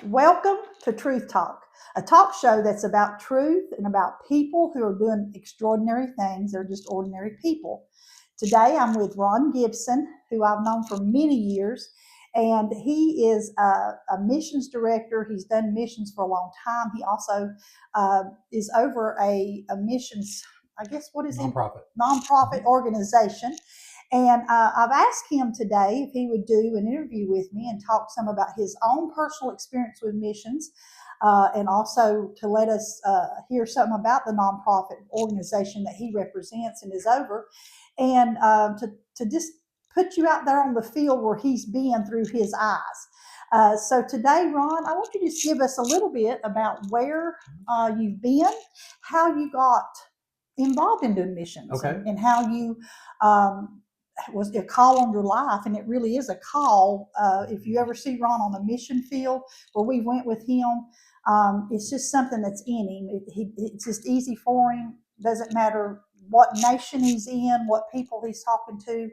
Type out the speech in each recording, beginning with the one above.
Welcome to Truth Talk, a talk show that's about truth and about people who are doing extraordinary things. They're just ordinary people. Today I'm with Ron Gibson, who I've known for many years, and he is a missions director. He's done missions for a long time. He also is over a missions, I guess, what is it? Nonprofit organization. And I've asked him today if he would do an interview with me and talk some about his own personal experience with missions, and also to let us hear something about the nonprofit organization that he represents and is over, and to just put you out there on the field where he's been through his eyes. So today, Ron, I want you to just give us a little bit about where you've been, how you got involved in doing missions, Okay. and how you was a call on your life, and it really is a call. If you ever see Ron on the mission field where we went with him, it's just something that's in him. It's just easy for him. Doesn't matter what nation he's in, what people he's talking to.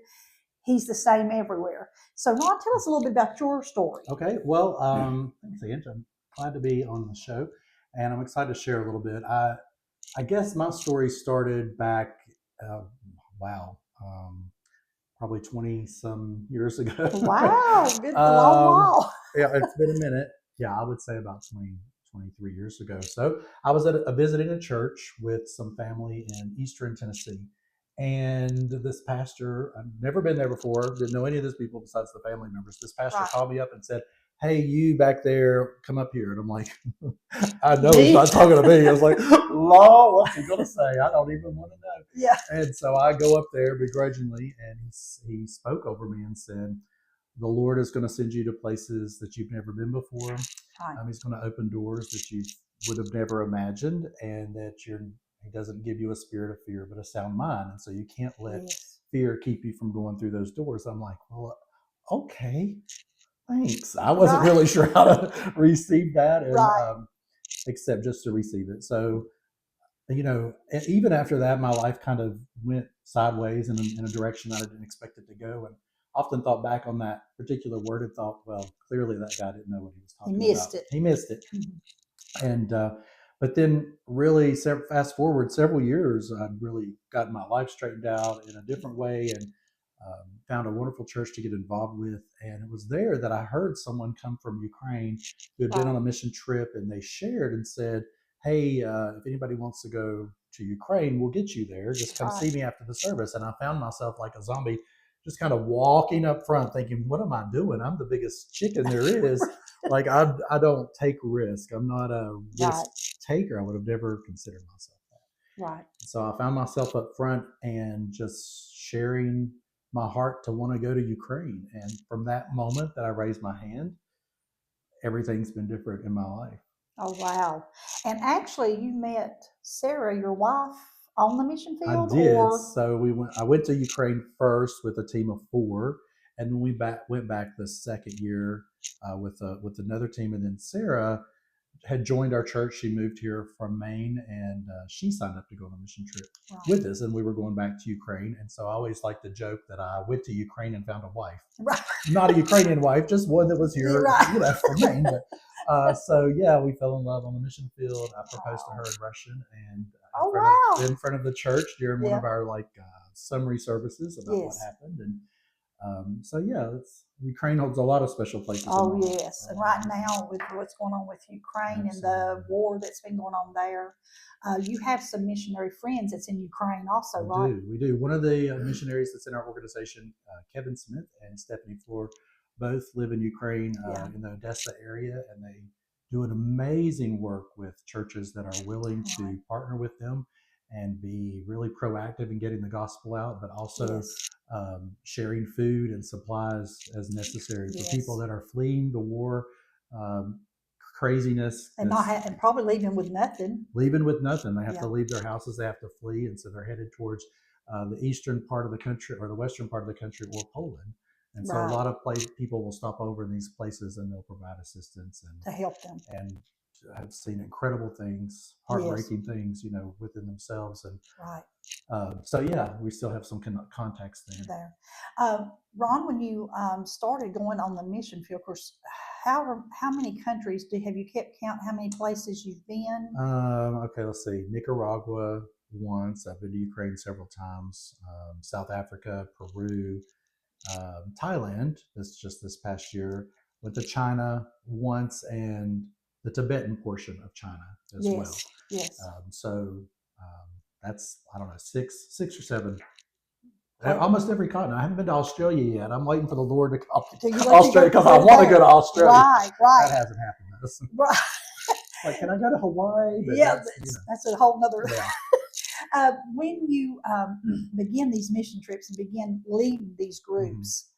He's the same everywhere. So, Ron, tell us a little bit about your story. Okay. Well, thanks, Angie. I'm glad to be on the show, and I'm excited to share a little bit. I guess my story started back, wow, probably 20 some years ago. Wow, good, a long while. Yeah, it's been a minute. Yeah, I would say about 23 years ago. So I was visiting a church with some family in Eastern Tennessee. And this pastor, I've never been there before, didn't know any of these people besides the family members. This pastor called me up and said, "Hey, you back there, come up here." And I'm like, I know he's not talking to me. I was like, "Law, what's he going to say? I don't even want to know." Yeah. And so I go up there begrudgingly, and he spoke over me and said, "The Lord is going to send you to places that you've never been before. He's going to open doors that you would have never imagined, and that He doesn't give you a spirit of fear, but a sound mind. And so you can't let fear keep you from going through those doors." I'm like, "Well, okay, thanks." I wasn't really sure how to receive that, and except just to receive it. So, even after that, my life kind of went sideways in a direction that I didn't expect it to go. And often thought back on that particular word and thought, well, clearly that guy didn't know what he was talking about. He missed it. And, but then really fast forward several years, I'd really gotten my life straightened out in a different way, and found a wonderful church to get involved with. And it was there that I heard someone come from Ukraine who had been on a mission trip, and they shared and said, "Hey, if anybody wants to go to Ukraine, we'll get you there. Just come see me after the service." And I found myself like a zombie, just kind of walking up front thinking, what am I doing? I'm the biggest chicken there is. Like, I don't take risk. I'm not a risk taker. I would have never considered myself that. Right. So I found myself up front and just sharing my heart to want to go to Ukraine. And from that moment that I raised my hand, everything's been different in my life. Oh, wow. And actually, you met Sarah, your wife, on the mission field? I did. So I went to Ukraine first with a team of 4, and then we went back the second year with another team. And then Sarah had joined our church. She moved here from Maine, and she signed up to go on a mission trip with us, and we were going back to Ukraine. And so I always like to joke that I went to Ukraine and found a wife. Right. Not a Ukrainian wife, just one that was here, from Maine. But, so yeah, we fell in love on the mission field. I proposed to her in Russian, and in front of the church during one of our summary services about what happened. And so yeah, Ukraine holds a lot of special places. Oh yes, and right now with what's going on with Ukraine and the war that's been going on there, you have some missionary friends that's in Ukraine also, right? We do. One of the missionaries that's in our organization, Kevin Smith and Stephanie Floor, both live in Ukraine, in the Odessa area, and they do an amazing work with churches that are willing to partner with them and be really proactive in getting the gospel out, but also sharing food and supplies as necessary for people that are fleeing the war, craziness, and and probably leaving with nothing. They have to leave their houses. They have to flee, and so they're headed towards the eastern part of the country, or the western part of the country, or Poland. And so a lot of people will stop over in these places, and they'll provide assistance and to help them. And I've seen incredible things, heartbreaking things, within themselves. And so yeah, we still have some contacts there. Ron, when you started going on the mission field, of course, how many countries have you kept count? How many places you've been? Okay, let's see. Nicaragua once. I've been to Ukraine several times. South Africa, Peru, Thailand. That's just this past year. Went to China once, and the Tibetan portion of China as well. Yes. That's, I don't know, six or seven. Almost every continent. I haven't been to Australia yet. I'm waiting for the Lord to call Australia because I want to go to Australia. Right. That hasn't happened. Right. Like, can I go to Hawaii? But that's a whole nother. Yeah. When you begin these mission trips and begin leading these groups,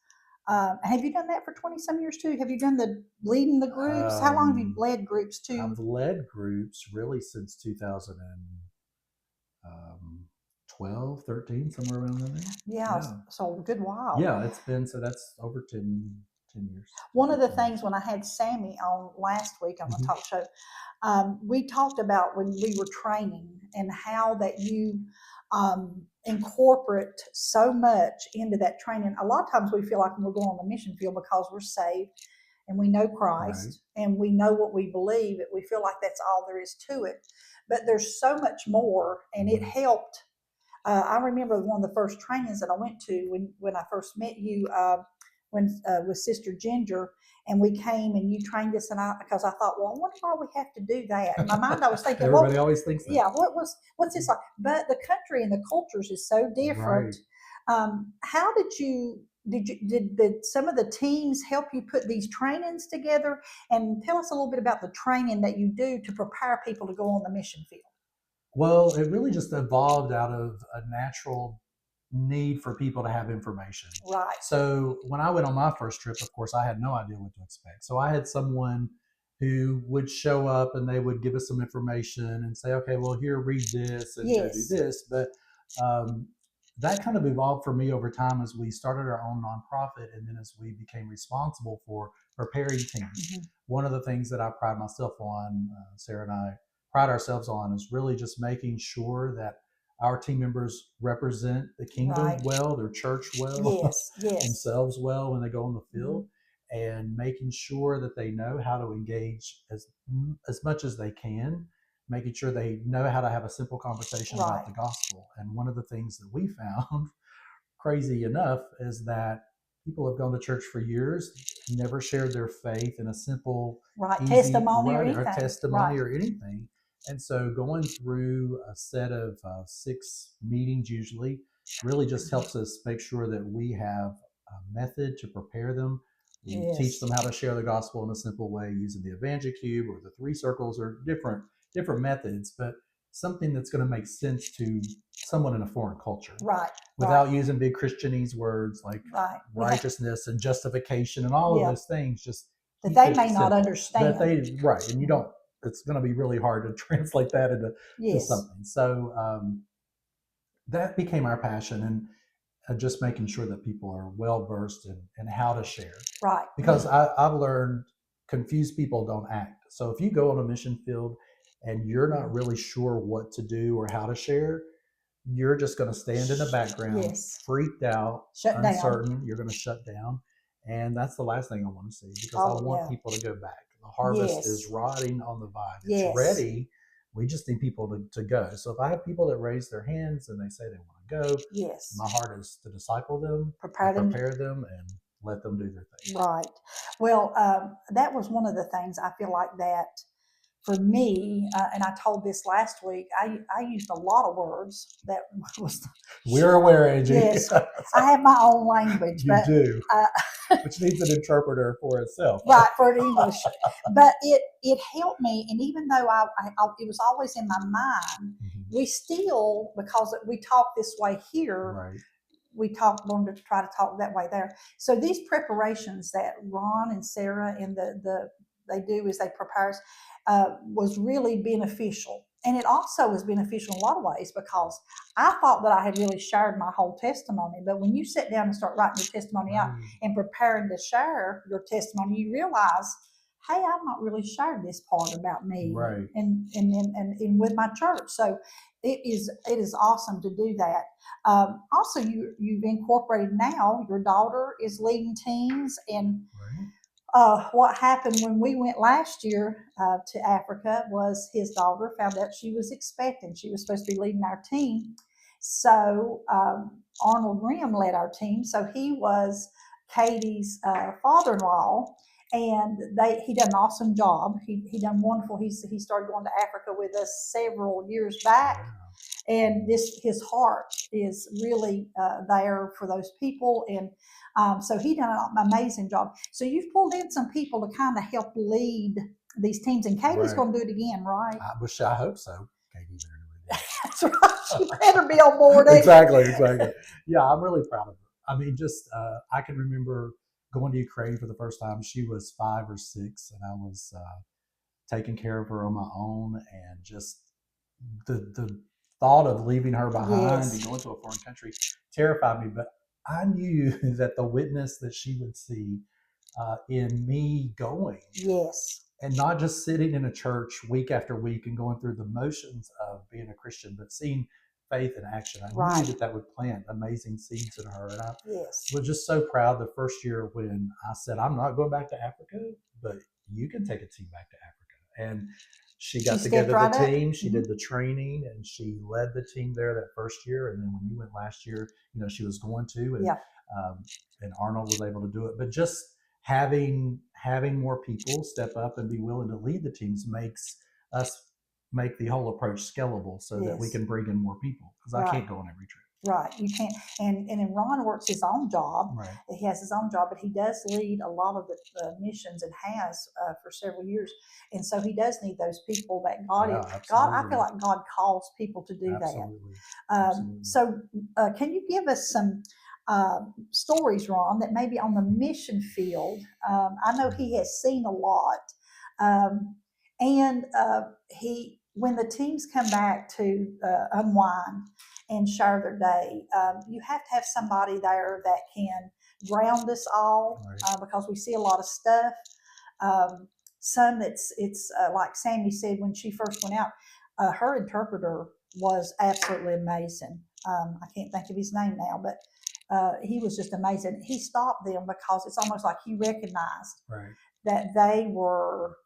have you done that for 20 some years too? Have you done leading the groups? How long have you led groups too? I've led groups really since 2012, 13, somewhere around there. Yeah, so a good while. Yeah, that's over 10 years. One of the things when I had Sammy on last week on the talk show, we talked about when we were training and how that you incorporate so much into that training. A lot of times we feel like when we're going on the mission field because we're saved and we know Christ and we know what we believe, we feel like that's all there is to it. But there's so much more, and it helped. I remember one of the first trainings that I went to when I first met you with Sister Ginger, and we came and you trained us, because I thought, well, I wonder why we have to do that. In my mind, I was thinking, everybody always thinks that. Yeah, what's this like? But the country and the cultures is so different. How did some of the teams help you put these trainings together? And tell us a little bit about the training that you do to prepare people to go on the mission field. Well, it really just evolved out of a natural need for people to have information. Right. So when I went on my first trip, of course, I had no idea what to expect. So I had someone who would show up and they would give us some information and say, okay, well, here, read this and go do this. But that kind of evolved for me over time as we started our own nonprofit, and then as we became responsible for preparing teams. One of the things that I pride myself on, Sarah and I pride ourselves on, is really just making sure that our team members represent the kingdom well, their church well, themselves well when they go on the field, and making sure that they know how to engage as much as they can, making sure they know how to have a simple conversation about the gospel. And one of the things that we found, crazy enough, is that people have gone to church for years, never shared their faith in a simple, easy testimony or anything. And so going through a set of 6 meetings usually really just helps us make sure that we have a method to prepare them. We teach them how to share the gospel in a simple way using the Evangel Cube or the 3 circles, or different methods, but something that's going to make sense to someone in a foreign culture. Without using big Christianese words like righteousness and justification and all of those things, just that they may not understand. And you don't. It's going to be really hard to translate that into something. So that became our passion, and just making sure that people are well versed in how to share. Because I've learned confused people don't act. So if you go on a mission field and you're not really sure what to do or how to share, you're just going to stand in the background, freaked out, uncertain. You're going to shut down. And that's the last thing I want to see, because I want people to go back. The harvest is rotting on the vine. It's ready. We just need people to go. So if I have people that raise their hands and they say they want to go, my heart is to disciple them, prepare them, and let them do their thing. Well, that was one of the things I feel like that for me, and I told this last week, I used a lot of words that was... We're aware, Angie. Yes, I have my own language. You do. Which needs an interpreter for itself. For English. But it helped me, and even though it was always in my mind, we still, because we talk this way here, we learn to try to talk that way there. So these preparations that Ron and Sarah and they do is they prepare us, was really beneficial. And it also was beneficial in a lot of ways, because I thought that I had really shared my whole testimony. But when you sit down and start writing your testimony out and preparing to share your testimony, you realize, hey, I've not really shared this part about me and with my church. So it is awesome to do that. Also, you've incorporated now, your daughter is leading teams, and What happened when we went last year to Africa was his daughter found out she was expecting. She was supposed to be leading our team. So Arnold Grimm led our team. So he was Katie's father-in-law, and he done an awesome job. He done wonderful. He started going to Africa with us several years back, and his heart is really there for those people, and so he done an amazing job. So you've pulled in some people to kind of help lead these teams, and Katie's going to do it again, right? I hope so. Katie better do it. That's right. She better be on board. Exactly. Yeah, I'm really proud of her. I mean, just I can remember going to Ukraine for the first time. She was 5 or 6, and I was taking care of her on my own, and just the thought of leaving her behind and going to a foreign country terrified me. But I knew that the witness that she would see in me going, and not just sitting in a church week after week and going through the motions of being a Christian, but seeing faith in action. I knew that would plant amazing seeds in her. And I was just so proud the first year when I said, I'm not going back to Africa, but you can take a team back to Africa. And she got together the team, she did the training, and she led the team there that first year. And then when you went last year, she was going to, and Arnold was able to do it. But just having more people step up and be willing to lead the teams makes us make the whole approach scalable, so that we can bring in more people, because I can't go on every trip. Right, you can't. And then Ron works his own job. Right. He has his own job, but he does lead a lot of the missions, and has for several years. And so he does need those people that God. I feel like God calls people to do that. So can you give us some stories, Ron, that maybe on the mission field? I know he has seen a lot, and when the teams come back to unwind and share their day, you have to have somebody there that can ground us all, because we see a lot of stuff. Some it's like Sammy said when she first went out, her interpreter was absolutely amazing. I can't think of his name now, but he was just amazing. He stopped them because it's almost like he recognized that they were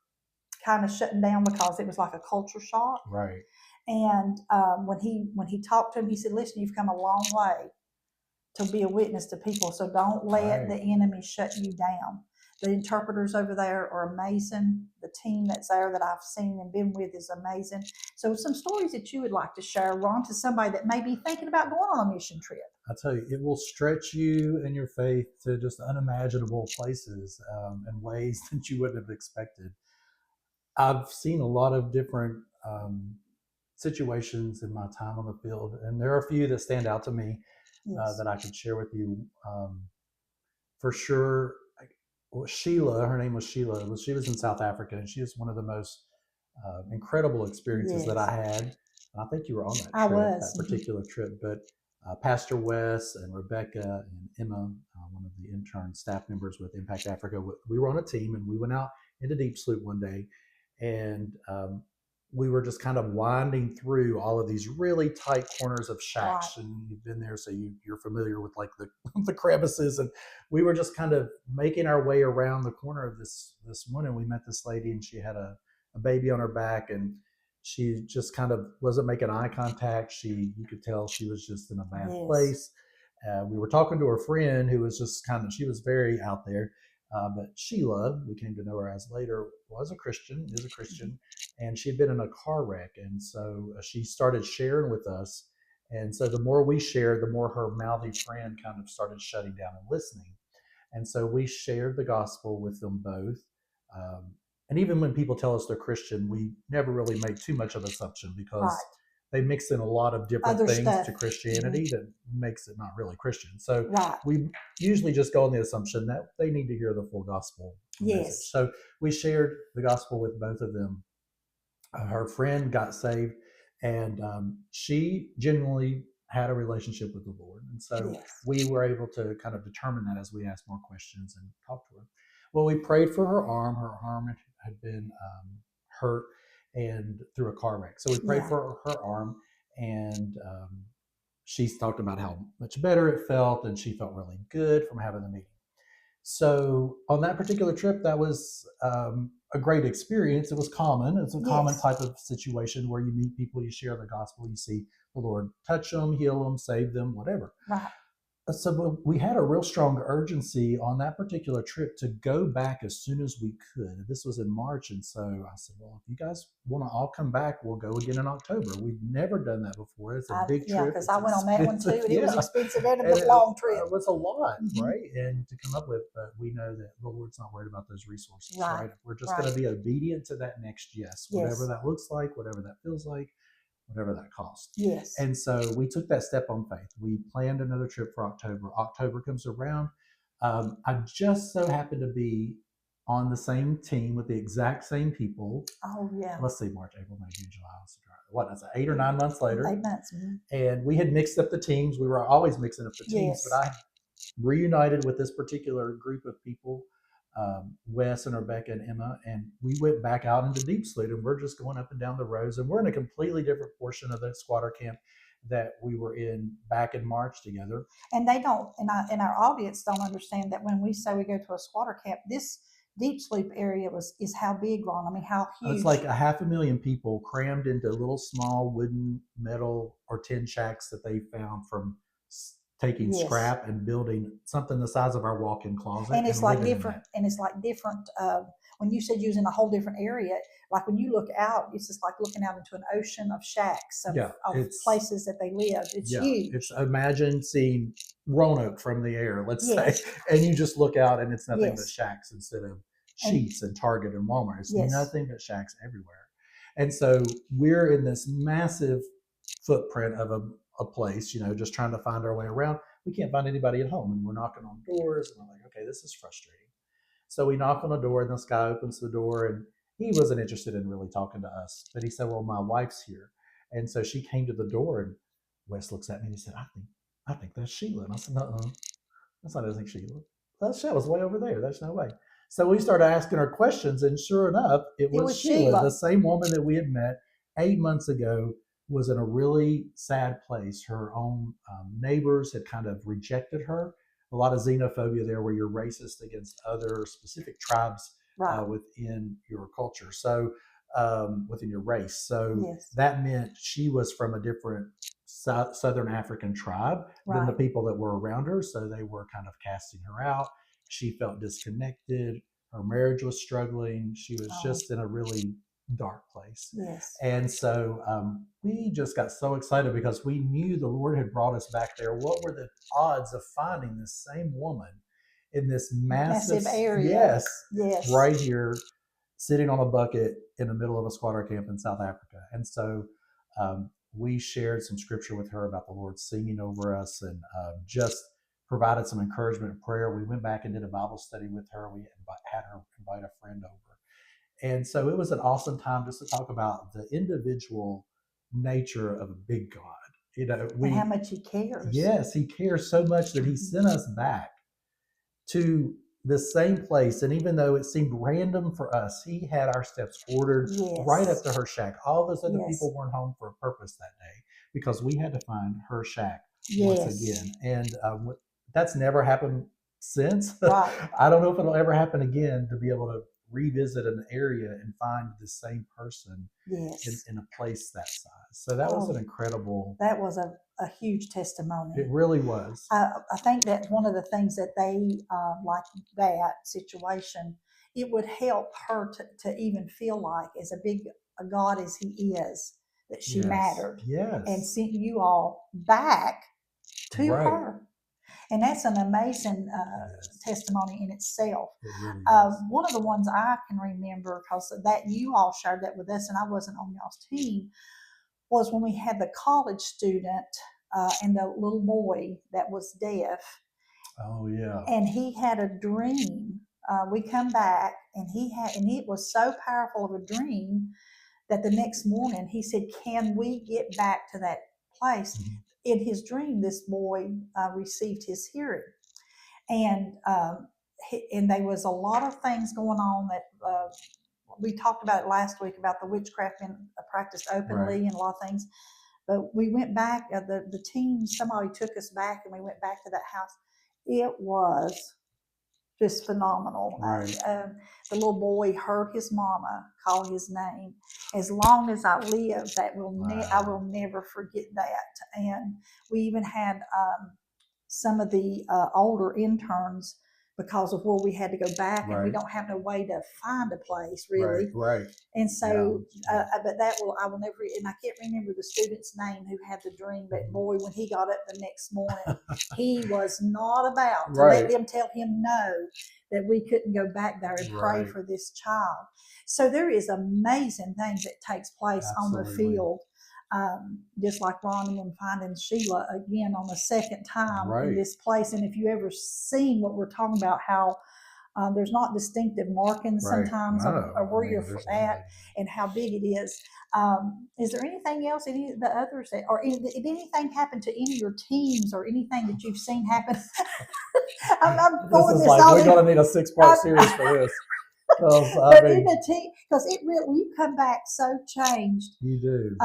kind of shutting down, because it was like a culture shock. Right. And when he talked to him, he said, "Listen, you've come a long way to be a witness to people, so don't let the enemy shut you down." The interpreters over there are amazing. The team that's there that I've seen and been with is amazing. So some stories that you would like to share, Ron, to somebody that may be thinking about going on a mission trip. I tell you, it will stretch you and your faith to just unimaginable places and ways that you wouldn't have expected. I've seen a lot of different situations in my time on the field, and there are a few that stand out to me that I could share with you. For sure, Sheila, her name was Sheila. She was in South Africa, and she was one of the most incredible experiences that I had. I think you were on that trip, that particular trip. But Pastor Wes and Rebecca and Emma, one of the intern staff members with Impact Africa, we were on a team, and we went out into Deep Sloop one day, and we were just kind of winding through all of these really tight corners of shacks. And you've been there, so you're familiar with like the crevices. And we were just kind of making our way around the corner of this one, and we met this lady, and she had a baby on her back, and she just kind of wasn't making eye contact. You could tell she was just in a bad place. We were talking to her friend, who was just she was very out there. But Sheila, we came to know her as later, is a Christian, and she had been in a car wreck. And so she started sharing with us. And so the more we shared, the more her mouthy friend kind of started shutting down and listening. And so we shared the gospel with them both. And even when people tell us they're Christian, we never really make too much of an assumption, because they mix in a lot of different things to Christianity that makes it not really Christian. So we usually just go on the assumption that they need to hear the full gospel message. So we shared the gospel with both of them. Her friend got saved, and she genuinely had a relationship with the Lord. And so we were able to kind of determine that as we asked more questions and talked to her. Well, we prayed for her arm. Her arm had been hurt and through a car wreck. So we prayed for her arm, and she talked about how much better it felt, and she felt really good from having the meeting. So on that particular trip, that was a great experience. It was common. It's a common Yes. type of situation where you meet people, you share the gospel, you see the Lord touch them, heal them, save them, whatever. Right. So we had a real strong urgency on that particular trip to go back as soon as we could. This was in March, and so I said, "Well, if you guys want to all come back, we'll go again in October." We've never done that before. It's a big Yeah, trip. because It's I went on that one too, expensive. and it was Yeah, expensive and and a long trip. it was a lot, right? And to come up with, but we know that the Lord's not worried about those resources, right? We're just going to be obedient to that next yes, whatever that looks like, whatever that feels like, whatever that costs. Yes. And so we took that step on faith. We planned another trip for October. October comes around. I just so happened to be on the same team with the exact same people. Oh, yeah. Let's see, March, April, May, June, July. What is it, 8 or 9 months later? 8 months. And we had mixed up the teams. We were always mixing up the teams, but I reunited with this particular group of people, Wes and Rebecca and Emma, and we went back out into Deep Slough, and we're just going up and down the roads, and we're in a completely different portion of that squatter camp that we were in back in March together. And they don't, and our audience don't understand that when we say we go to a squatter camp, this Deep Slough area is how big, Ron? I mean, how huge? It's like 500,000 people crammed into little small wooden, metal, or tin shacks that they found from taking scrap and building something the size of our walk-in closet. And it's like different. And it's like different. When you said using a whole different area, like when you look out, it's just like looking out into an ocean of shacks of places that they live. It's huge. It's imagine seeing Roanoke from the air, let's say, and you just look out and it's nothing but shacks instead of Sheets and Target and Walmart. It's nothing but shacks everywhere. And so we're in this massive footprint of a place, just trying to find our way around. We can't find anybody at home, and we're knocking on doors, and I'm like, okay, this is frustrating. So we knock on the door, and this guy opens the door, and he wasn't interested in really talking to us, but he said, well, my wife's here. And so she came to the door, and Wes looks at me and he said, I think that's Sheila. And I said, no, that's not, I think Sheila. That was way over there. There's no way. So we started asking her questions, and sure enough, it was Sheila, the same woman that we had met 8 months ago. Was in a really sad place. Her own neighbors had kind of rejected her. A lot of xenophobia there, where you're racist against other specific tribes within your culture. So within your race. So that meant she was from a different Southern African tribe than the people that were around her. So they were kind of casting her out. She felt disconnected. Her marriage was struggling. She was just in a really dark place. And so we just got so excited because we knew the Lord had brought us back there. What were the odds of finding this same woman in this massive area? Yes, right here, sitting on a bucket in the middle of a squatter camp in South Africa. And so we shared some scripture with her about the Lord singing over us, and just provided some encouragement and prayer. We went back and did a Bible study with her. We had her invite a friend over. And so it was an awesome time just to talk about the individual nature of a big God. And how much he cares. Yes, he cares so much that he sent us back to the same place. And even though it seemed random for us, he had our steps ordered right up to her shack. All those other people weren't home for a purpose that day because we had to find her shack once again. And that's never happened since. I don't know if it'll ever happen again, to be able to revisit an area and find the same person in a place that size. So that was an incredible. That was a huge testimony. It really was. I think that one of the things that they like that situation, it would help her to even feel like, as a big a God as he is, that she mattered. And sent you all back to her. And that's an amazing testimony in itself. Really one of the ones I can remember, because that you all shared that with us, and I wasn't on y'all's team, was when we had the college student and the little boy that was deaf. Oh yeah. And he had a dream. We come back, and it was so powerful of a dream that the next morning he said, "Can we get back to that place?" Mm-hmm. In his dream, this boy received his hearing, and there was a lot of things going on that we talked about it last week, about the witchcraft being practiced openly and a lot of things. But we went back, the team, somebody took us back, and we went back to that house. It was just phenomenal. Right. The little boy heard his mama call his name. As long as I live, I will never forget that. And we even had some of the older interns, because of where we had to go back, and we don't have no way to find a place really. Right. And so, but I will never, and I can't remember the student's name who had the dream, but boy, when he got up the next morning, he was not about to let them tell him no, that we couldn't go back there and pray for this child. So there is amazing things that takes place on the field. Just like Ron and them finding Sheila again on the second time in this place. And if you ever seen what we're talking about, how there's not distinctive markings sometimes on where you're at and how big it is. Is there anything else, any of the others, did anything happen to any of your teams or anything that you've seen happen? I'm this is like, we're going to need a 6-part series for this. But in the team, because it really, you come back so changed. You do.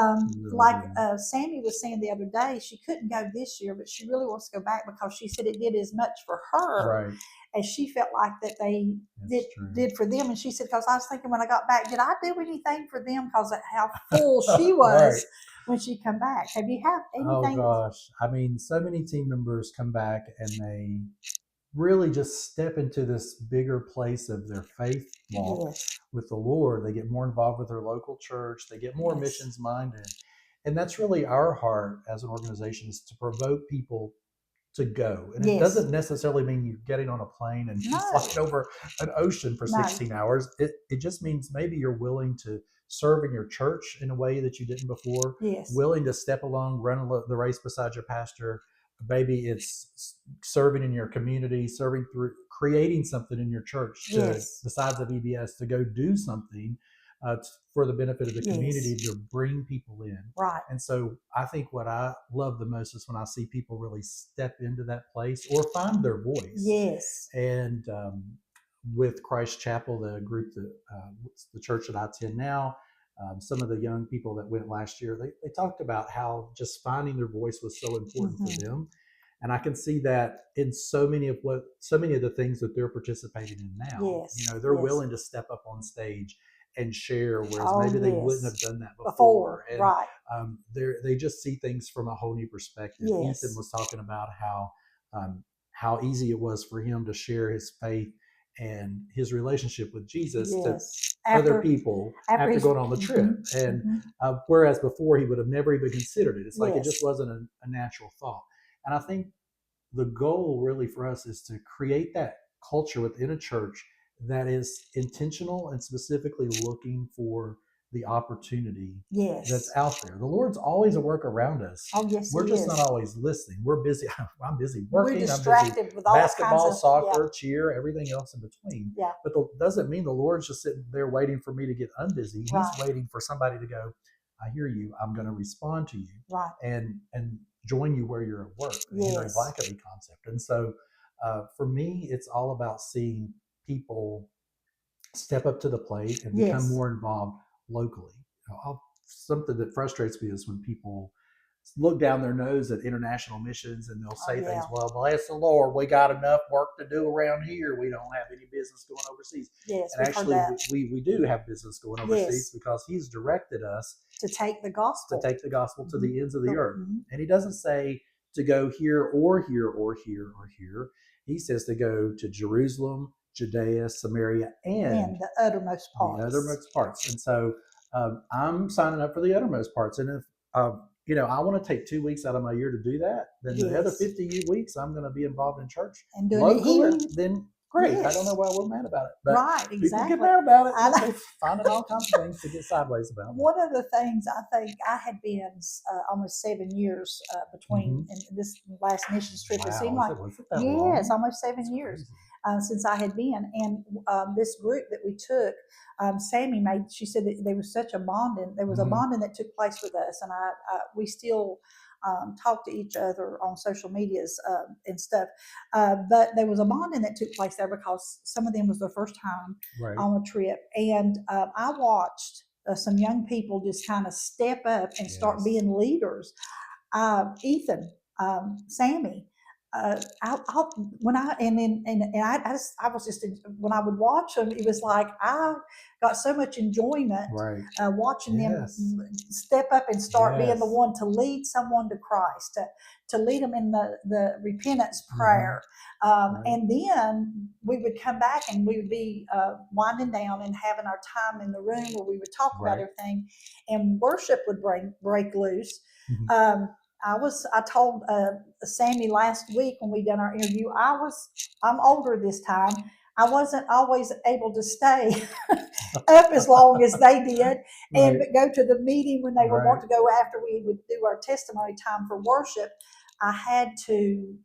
Sammy was saying the other day, she couldn't go this year, but she really wants to go back because she said it did as much for her as she felt like that they did for them. And she said, because I was thinking when I got back, did I do anything for them because of how full she was when she come back? Have you had anything? Oh gosh, I mean, so many team members come back and they really just step into this bigger place of their faith walk with the Lord. They get more involved with their local church. They get more missions minded. And that's really our heart as an organization, is to provoke people to go. And it doesn't necessarily mean you getting on a plane and flying over an ocean for 16 hours. It just means maybe you're willing to serve in your church in a way that you didn't before, willing to step along, run the race beside your pastor. Maybe it's serving in your community, serving through creating something in your church besides of EBS, to go do something for the benefit of the community, to bring people in. Right. And so I think what I love the most is when I see people really step into that place or find their voice. Yes. And with Christ Chapel, the group that the church that I attend now, some of the young people that went last year, they talked about how just finding their voice was so important for them. And I can see that in so many of the things that they're participating in now. They're willing to step up on stage and share, whereas maybe they wouldn't have done that before. And they just see things from a whole new perspective. Ethan was talking about how easy it was for him to share his faith and his relationship with Jesus to other people after going on the trip. And whereas before he would have never even considered it. It's like it just wasn't a natural thought. And I think the goal really for us is to create that culture within a church that is intentional and specifically looking for the opportunity that's out there. The Lord's always a work around us. Oh, yes, we're just not always listening. We're busy. I'm busy working. We're distracted with all basketball, kinds of soccer, cheer, everything else in between. Yeah. But doesn't mean the Lord's just sitting there waiting for me to get unbusy. He's waiting for somebody to go, I hear you. I'm going to respond to you. Right. And join you where you're at work. Henry Blackaby concept. And so for me, it's all about seeing people step up to the plate and become more involved locally. Something that frustrates me is when people look down their nose at international missions and they'll say things, well, bless the Lord, we got enough work to do around here. We don't have any business going overseas. Yes, and actually, we do have business going overseas because he's directed us to take the gospel to the ends of the earth. And he doesn't say to go here or here or here or here. He says to go to Jerusalem, Judea, Samaria, and the uttermost parts. And so I'm signing up for the uttermost parts. And if I want to take 2 weeks out of my year to do that, then the other 50 weeks I'm going to be involved in church and doing locally. Then great. I don't know why we're mad about it. But exactly. People get mad about it. They're finding all kinds of things to get sideways about. One of the things I think I had been almost 7 years between and this last missions trip. It seemed like almost 7 years since I had been. And this group that we took, Sammy she said that there was such a bonding. There was a bonding that took place with us, and we still talk to each other on social medias and stuff. But there was a bonding that took place there because some of them was their first time on a trip. And I watched some young people just kind of step up and start being leaders. Ethan, Sammy, when I was just when I would watch them, it was like I got so much enjoyment Right. watching Yes. them step up and start being the Yes. one to lead someone to Christ, to lead them in the repentance Mhm. prayer, Right. and then we would come back and we would be winding down and having our time in the room where we would talk about Right. everything, and worship would break loose. Mhm. I told Sammy last week when we done our interview, I'm older this time. I wasn't always able to stay up as long as they did and Right. go to the meeting when they would want Right. to go after we would do our testimony time for worship. I had to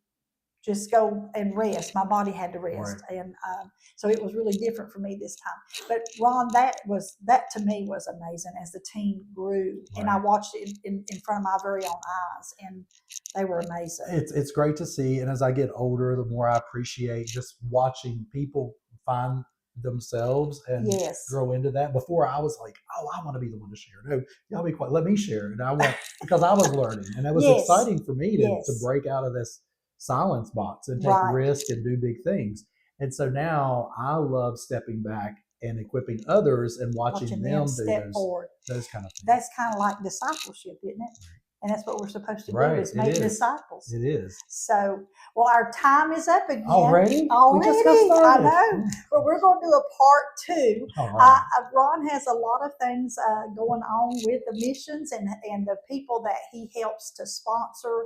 just go and rest. My body had to rest, Right. and so it was really different for me this time. But Ron, that to me was amazing as the team grew, and I Right. watched it in front of my very own eyes, and they were amazing. It's great to see, and as I get older, the more I appreciate just watching people find themselves and Yes, grow into that. Before I was like, oh, I want to be the one to share. No, y'all be quiet. Let me share. And I want because I was learning, and it was yes, exciting for me to yes, break out of this silence box and take right. risk and do big things. And so now I love stepping back and equipping others and watching them do step forward. those kind of things. That's kind of like discipleship, isn't it? And that's what we're supposed to do Right. is It make is. disciples. It is. So, well, our time is up again. Already? Already, We just got I started. know. But we're going to do a part two. All right. Ron has a lot of things going on with the missions and the people that he helps to sponsor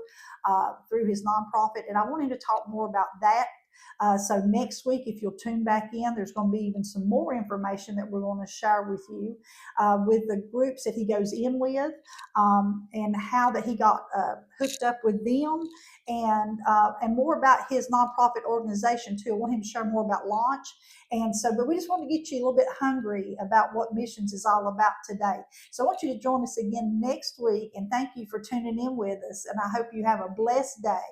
through his nonprofit. And I want him to talk more about that. So next week, if you'll tune back in, there's going to be even some more information that we're going to share with you with the groups that he goes in with, and how that he got hooked up with them, and more about his nonprofit organization too. I want him to share more about Launch, and so. But we just want to get you a little bit hungry about what missions is all about today. So I want you to join us again next week, and thank you for tuning in with us. And I hope you have a blessed day.